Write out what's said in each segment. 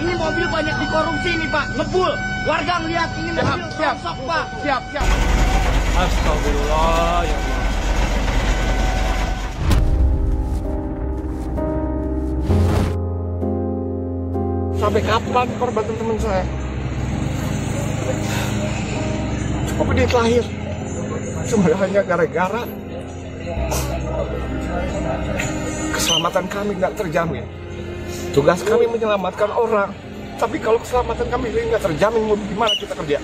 ini mobil banyak dikorupsi nih Pak, ngebul. Warga ngeliat ini mobil rongsok Pak. Siap. Astagfirullah, ya Allah. Sampai kapan korban teman saya? Cukup menit lahir. Cuma hanya gara-gara keselamatan kami nggak terjamin. Tugas kami menyelamatkan orang. Tapi kalau keselamatan kami nggak terjamin, mau gimana kita kerja?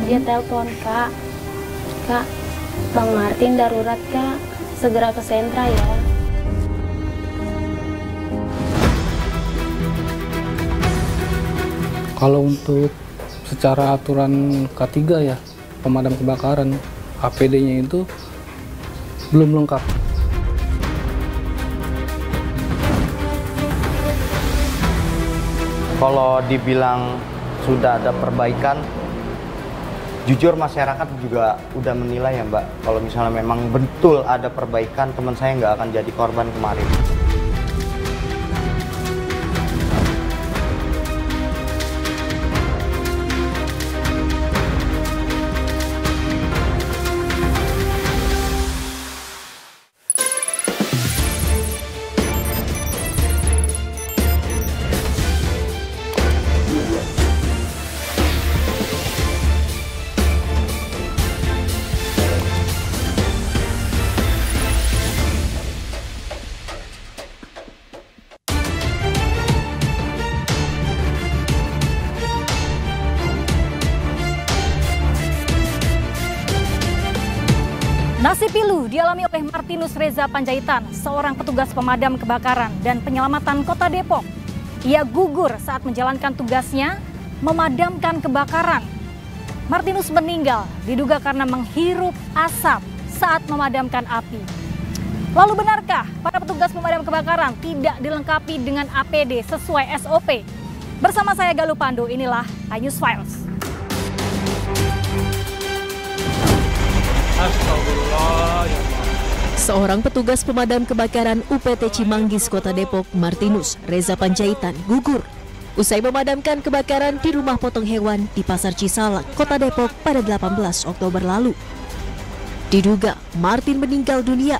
Dia telepon, Kak, Bang Martin darurat, Kak, segera ke sentra ya. Kalau untuk secara aturan K3 ya, pemadam kebakaran, APD-nya itu belum lengkap. Kalau dibilang sudah ada perbaikan, jujur masyarakat juga udah menilai ya Mbak. Kalau misalnya memang betul ada perbaikan, teman saya nggak akan jadi korban kemarin. Nasib pilu dialami oleh Martinus Reza Panjaitan, seorang petugas pemadam kebakaran dan penyelamatan Kota Depok. Ia gugur saat menjalankan tugasnya memadamkan kebakaran. Martinus meninggal diduga karena menghirup asap saat memadamkan api. Lalu benarkah para petugas pemadam kebakaran tidak dilengkapi dengan APD sesuai SOP? Bersama saya Galuh Pandu, inilah iNews Files. Astagfirullah, ya Allah. Seorang petugas pemadam kebakaran UPT Cimanggis Kota Depok, Martinus Reza Panjaitan, gugur usai memadamkan kebakaran di rumah potong hewan di Pasar Cisalak, Kota Depok pada 18 Oktober lalu. Diduga Martin meninggal dunia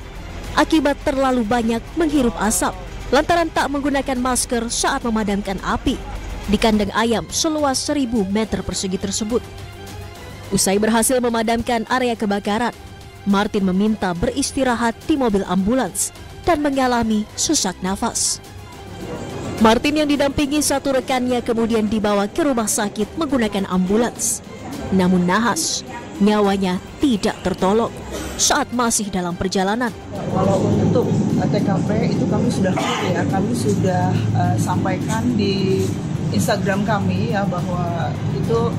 akibat terlalu banyak menghirup asap lantaran tak menggunakan masker saat memadamkan api di kandang ayam seluas 1000 meter persegi tersebut. Usai berhasil memadamkan area kebakaran, Martin meminta beristirahat di mobil ambulans dan mengalami sesak nafas. Martin yang didampingi satu rekannya kemudian dibawa ke rumah sakit menggunakan ambulans. Namun nahas, nyawanya tidak tertolong saat masih dalam perjalanan. Kalau untuk TKP itu kami sudah sampaikan di Instagram kami ya, bahwa itu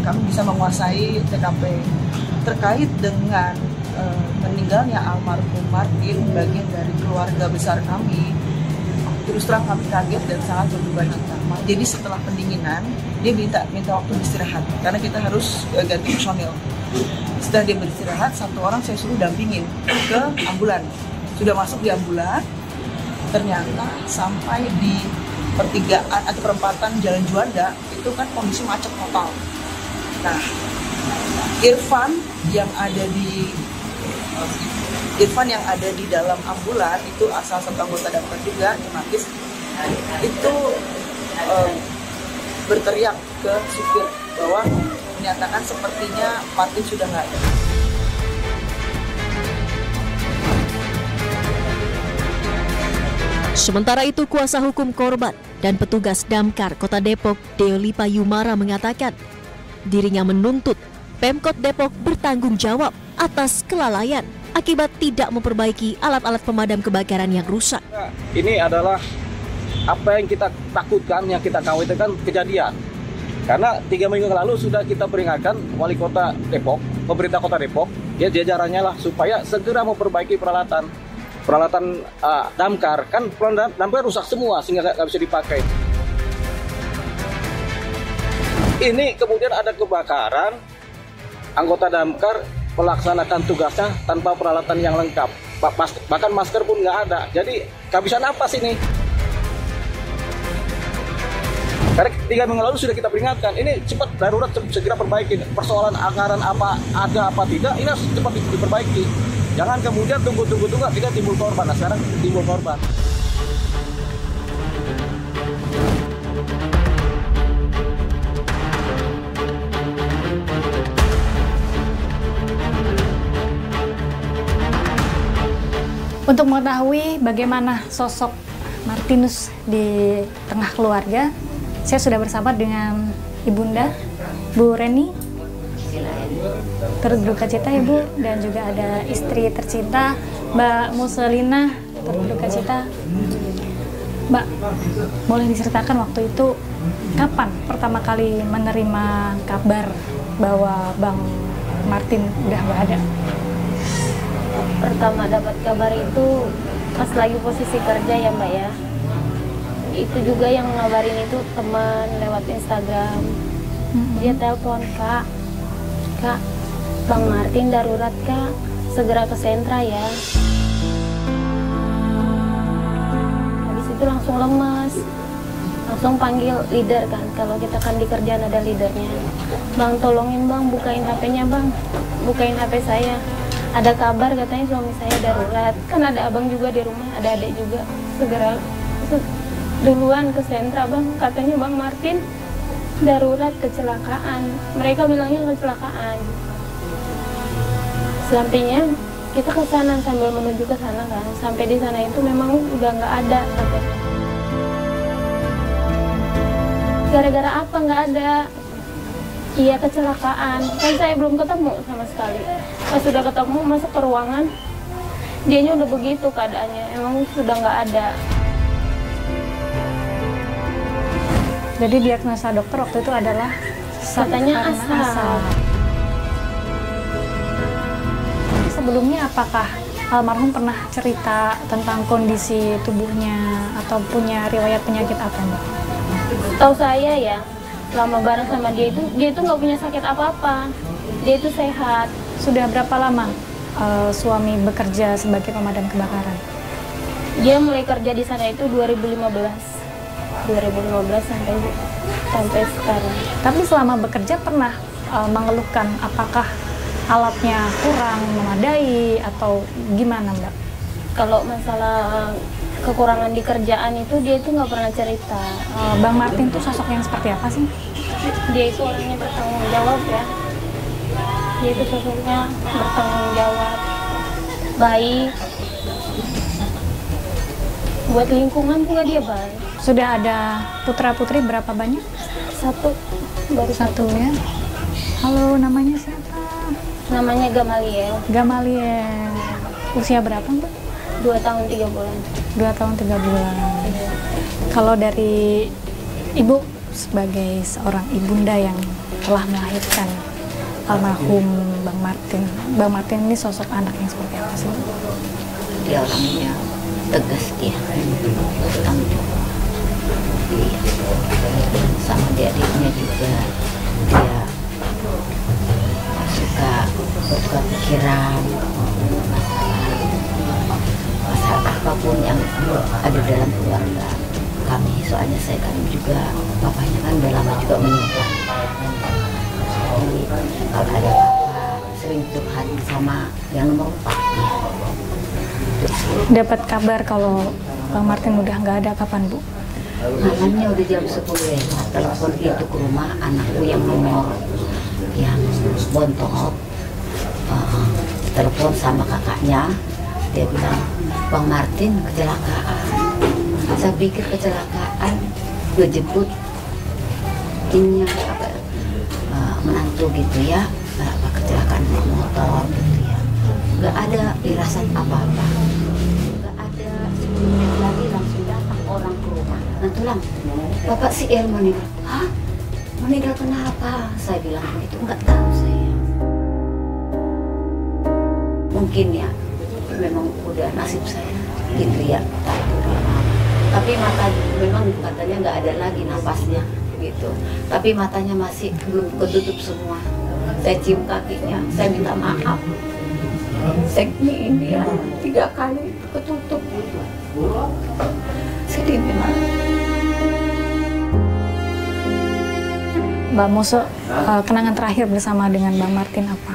kami bisa menguasai TKP. Terkait dengan meninggalnya almarhum Martin, bagian dari keluarga besar kami, terus terang kami kaget dan sangat berduka cita. Jadi setelah pendinginan, dia minta waktu istirahat karena kita harus ganti personil. Setelah dia beristirahat, satu orang saya suruh dampingin ke ambulan. Sudah masuk di ambulan, ternyata sampai di pertigaan atau perempatan Jalan Juanda itu kan kondisi macet total. Nah, Irfan yang ada di dalam ambulan itu asal satu anggota damkar juga, Cimanggis, itu berteriak ke supir bahwa menyatakan sepertinya Martin sudah nggak ada. Sementara itu, kuasa hukum korban dan petugas damkar Kota Depok, Deolipa Yumara, mengatakan dirinya menuntut Pemkot Depok bertanggung jawab atas kelalaian akibat tidak memperbaiki alat-alat pemadam kebakaran yang rusak. Ini adalah apa yang kita takutkan, yang kita khawatirkan kejadian. Karena 3 minggu lalu sudah kita peringatkan Wali Kota Depok, pemerintah Kota Depok, ya jajarannya lah supaya segera memperbaiki peralatan damkar. Kan damkar rusak semua sehingga nggak bisa dipakai. Ini kemudian ada kebakaran, anggota damkar melaksanakan tugasnya tanpa peralatan yang lengkap. bahkan masker pun nggak ada. Jadi nggak bisa napas ini. Karena 3 minggu lalu sudah kita peringatkan, ini cepat darurat segera perbaiki. Persoalan anggaran apa ada apa tidak, ini harus cepat diperbaiki. Jangan kemudian tunggu tidak timbul korban. Nah, sekarang timbul korban. Untuk mengetahui bagaimana sosok Martinus di tengah keluarga, saya sudah bersama dengan Ibunda, Bu Reni. Turut berduka cita Ibu, dan juga ada istri tercinta Mbak Muselina, turut berduka cita. Mbak, boleh diceritakan waktu itu kapan pertama kali menerima kabar bahwa Bang Martin udah nggak ada? Pertama dapat kabar itu pas lagi posisi kerja ya Mbak ya. Itu juga yang ngabarin itu teman lewat Instagram. Dia telepon, Kak, Bang Martin darurat Kak, segera ke sentra ya. Habis itu langsung lemes, langsung panggil leader kan, kalau kita kan di kerjaan ada leadernya. Bang tolongin Bang, bukain HP-nya Bang, bukain HP saya. Ada kabar katanya suami saya darurat, kan ada abang juga di rumah, ada adik juga. Segera duluan ke sentra Bang, katanya Bang Martin darurat kecelakaan. Mereka bilangnya kecelakaan. Sampainya kita ke sana sambil menuju ke sana kan. Sampai di sana itu memang udah nggak ada katanya. Gara-gara apa nggak ada? Iya kecelakaan. Kan saya belum ketemu sama sekali. Pas sudah ketemu masuk ke ruangan, dianya udah begitu keadaannya. Emang sudah nggak ada. Jadi diagnosa dokter waktu itu adalah katanya asam. Sebelumnya apakah almarhum pernah cerita tentang kondisi tubuhnya atau punya riwayat penyakit apa Mbak? Tahu saya ya, selama bareng sama dia itu nggak punya sakit apa-apa. Dia itu sehat. Sudah berapa lama suami bekerja sebagai pemadam kebakaran? Dia mulai kerja di sana itu 2015 sampai sekarang. Tapi selama bekerja pernah mengeluhkan apakah alatnya kurang memadai atau gimana Mbak? Kalau masalah kekurangan di kerjaan itu dia itu nggak pernah cerita. Bang Martin tuh sosok yang seperti apa sih? Dia itu orangnya bertanggung jawab ya. Dia itu sosoknya bertanggung jawab, baik. Buat lingkungan juga dia baik. Sudah ada putra-putri berapa banyak? Baru satu ya. Halo, namanya siapa? Namanya Gamaliel. Gamaliel. Usia berapa Mbak? 2 tahun 3 bulan. 2 tahun 3 bulan. Kalau dari Ibu sebagai seorang ibunda yang telah melahirkan almarhum Bang Martin ini sosok anak yang seperti apa sih? Dia orangnya tegas, dia bertanggung jawab. Iya. Sama adiknya juga dia suka bertukar pikiran masalah apapun yang ada dalam keluarga kami. Soalnya saya kan juga papanya kan udah lama juga meninggal. Jadi kalau ada apa sering curhat sama yang nomor 4 ya. Dapat kabar kalau Bang Martin udah nggak ada kapan Bu? Malamnya udah jam 10 lewat, telepon itu ke rumah anakku yang nomor yang Bontok, telepon sama kakaknya, dia bilang Bang Martin kecelakaan. Saya pikir kecelakaan, gue jemput ini apa menantu gitu ya, apa kecelakaan motor gitu ya, nggak ada firasat apa-apa, nggak ada 10 menit lagi langsung datang orang ke rumah. Nanti lang, Bapak si El meninggal. Hah? Meninggal kenapa? Saya bilang begitu, nggak tahu saya. Mungkin ya, memang udah nasib saya gitu ya. Tapi mata memang katanya nggak ada lagi napasnya gitu. Tapi matanya masih belum ketutup semua. Saya cium kakinya, saya minta maaf. Segni ini 3 kali ketutup. Sedih memang. Mbak Muso, kenangan terakhir bersama dengan Bang Martin apa?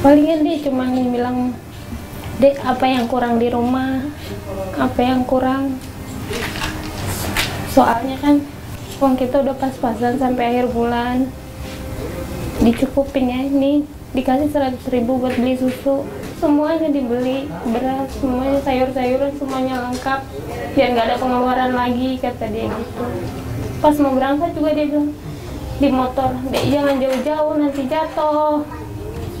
Palingan dia cuma bilang, Dek, apa yang kurang di rumah, apa yang kurang. Soalnya kan uang kita udah pas-pasan sampai akhir bulan, dicukupin ya, ini dikasih 100.000 buat beli susu, semuanya dibeli, beras, semuanya, sayur-sayuran, semuanya lengkap, biar nggak ada pengeluaran lagi, kata dia gitu. Pas mau berangkat juga dia bilang di motor, Dek jangan jauh-jauh nanti jatuh,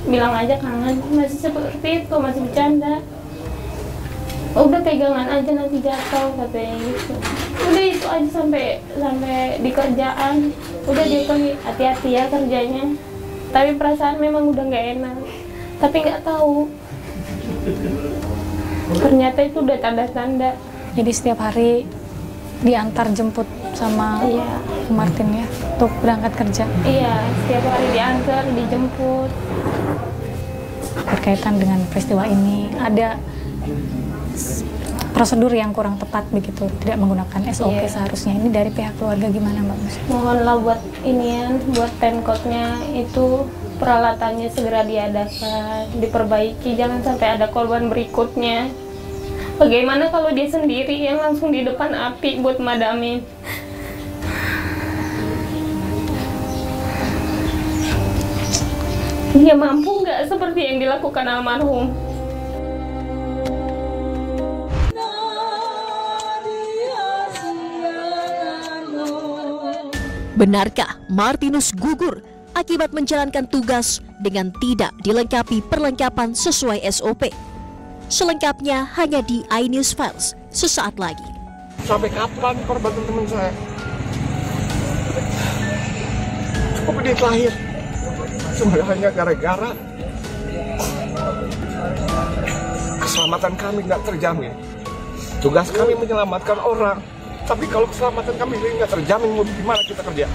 bilang aja kangen, masih seperti itu, masih bercanda. Udah pegangan aja nanti jatuh, katanya gitu. Udah itu aja sampai di kerjaan. Udah dia pergi, hati-hati ya kerjanya. Tapi perasaan memang udah nggak enak. Tapi nggak tahu. Ternyata itu udah tanda-tanda. Jadi setiap hari diantar jemput sama Martin ya untuk berangkat kerja. Iya, setiap hari diantar, dijemput. Berkaitan dengan peristiwa ini, ada prosedur yang kurang tepat begitu, tidak menggunakan SOP seharusnya. Ini dari pihak keluarga gimana Mbak Mus? Mohonlah buat inian, buat Pemkotnya itu peralatannya segera diadakan, diperbaiki, jangan sampai ada korban berikutnya. Bagaimana kalau dia sendiri yang langsung di depan api buat madamin? Dia mampu nggak seperti yang dilakukan almarhum? Benarkah Martinus gugur akibat menjalankan tugas dengan tidak dilengkapi perlengkapan sesuai SOP? Selengkapnya hanya di iNews Files sesaat lagi. Sampai kapan korban teman saya? Cukup menit lahir. Semuanya hanya gara-gara keselamatan kami nggak terjamin. Tugas kami menyelamatkan orang. Tapi kalau keselamatan kami nggak terjamin, mau gimana kita kerja?